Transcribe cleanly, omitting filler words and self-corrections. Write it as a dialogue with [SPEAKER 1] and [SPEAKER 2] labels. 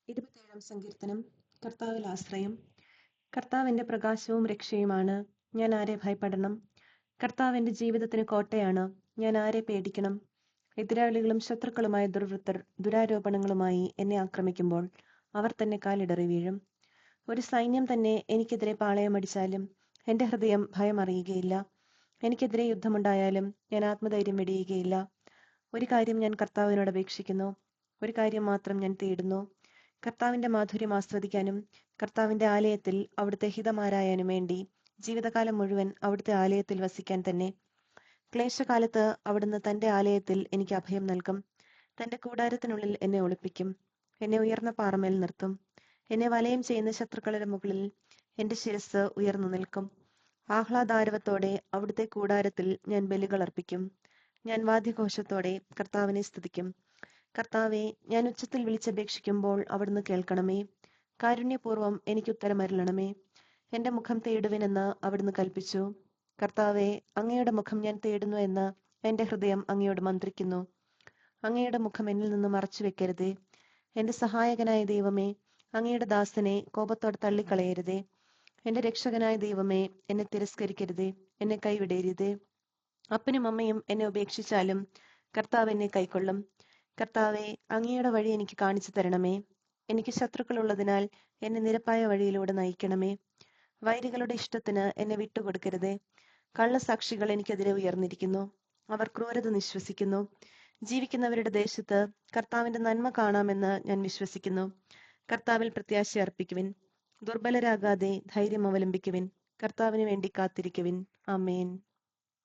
[SPEAKER 1] 27 സങ്കീർത്തനം. കർത്താവിൽ ആശ്രയം. കർത്താവ് എൻ്റെ പ്രകാശവും രക്ഷയുമാണ്. ഞാൻ ആരെ ഭയപ്പെടണം? കർത്താവ് എൻ്റെ ജീവിതത്തിന് കോട്ടയാണ്. ഞാൻ ആരെ പേടിക്കണം? എതിരാളികളും ശത്രുക്കളുമായ ദുർവൃത്തർ ദുരാരോപണങ്ങളുമായി എന്നെ ആക്രമിക്കുമ്പോൾ അവർ തന്നെ കാലിടറി വീഴും. ഒരു സൈന്യം തന്നെ എനിക്കെതിരെ പാളയമടിച്ചാലും എൻ്റെ ഹൃദയം ഭയം അറിയുകയില്ല. എനിക്കെതിരെ യുദ്ധമുണ്ടായാലും ഞാൻ ആത്മധൈര്യം വെടിയുകയില്ല. ഒരു കാര്യം ഞാൻ കർത്താവിനോട് അപേക്ഷിക്കുന്നു, ഒരു കാര്യം മാത്രം ഞാൻ തേടുന്നു, കർത്താവിന്റെ മാധുര്യം ആസ്വദിക്കാനും കർത്താവിന്റെ ആലയത്തിൽ അവിടുത്തെ ഹിതമാരായാനും വേണ്ടി ജീവിതകാലം മുഴുവൻ അവിടുത്തെ ആലയത്തിൽ വസിക്കാൻ തന്നെ. ക്ലേശകാലത്ത് അവിടുന്ന് തന്റെ ആലയത്തിൽ എനിക്ക് അഭയം നൽകും. തന്റെ കൂടാരത്തിനുള്ളിൽ എന്നെ ഒളിപ്പിക്കും. എന്നെ ഉയർന്ന പാറമേൽ നിർത്തും. എന്നെ വലയം ചെയ്യുന്ന ശത്രുക്കളുടെ മുകളിൽ എന്റെ ശിരസ് ഉയർന്നു നിൽക്കും. ആഹ്ലാദാരവത്തോടെ അവിടുത്തെ കൂടാരത്തിൽ ഞാൻ ബലികൾ അർപ്പിക്കും. ഞാൻ വാദ്യഘോഷത്തോടെ കർത്താവിനെ സ്തുതിക്കും. കർത്താവെ, ഞാൻ ഉച്ചത്തിൽ വിളിച്ചപേക്ഷിക്കുമ്പോൾ അവിടുന്ന് കേൾക്കണമേ. കാരുണ്യപൂർവ്വം എനിക്ക് ഉത്തരമരുളണമേ. എന്റെ മുഖം തേടുവിനെന്ന് അവിടുന്ന് കൽപ്പിച്ചു. കർത്താവെ, അങ്ങയുടെ മുഖം ഞാൻ തേടുന്നു എന്ന് എന്റെ ഹൃദയം അങ്ങയോട് മന്ത്രിക്കുന്നു. അങ്ങയുടെ മുഖം എന്നിൽ നിന്ന് മറച്ചു വെക്കരുതേ. എന്റെ സഹായകനായ ദൈവമേ, അങ്ങയുടെ ദാസനെ കോപത്തോടെ തള്ളിക്കളയരുതേ. എന്റെ രക്ഷകനായ ദൈവമേ, എന്നെ തിരസ്കരിക്കരുതേ, എന്നെ കൈവിടരുതേ. അപ്പനും അമ്മയും എന്നെ ഉപേക്ഷിച്ചാലും കർത്താവ് എന്നെ കൈക്കൊള്ളും. കർത്താവെ, അങ്ങയുടെ വഴി എനിക്ക് കാണിച്ചു തരണമേ. എനിക്ക് ശത്രുക്കൾ ഉള്ളതിനാൽ എന്നെ നിരപ്പായ വഴിയിലൂടെ നയിക്കണമേ. വൈരികളുടെ ഇഷ്ടത്തിന് എന്നെ വിട്ടുകൊടുക്കരുതേ. കള്ളസാക്ഷികൾ എനിക്കെതിരെ ഉയർന്നിരിക്കുന്നു. അവർ ക്രൂരത നിശ്വസിക്കുന്നു. ജീവിക്കുന്നവരുടെ ദേശത്ത് കർത്താവിന്റെ നന്മ കാണാമെന്ന് ഞാൻ വിശ്വസിക്കുന്നു. കർത്താവിൽ പ്രത്യാശ അർപ്പിക്കുവിൻ. ദുർബലരാകാതെ ധൈര്യം അവലംബിക്കുവിൻ. കർത്താവിന് വേണ്ടി കാത്തിരിക്കുവിൻ. ആമേൻ.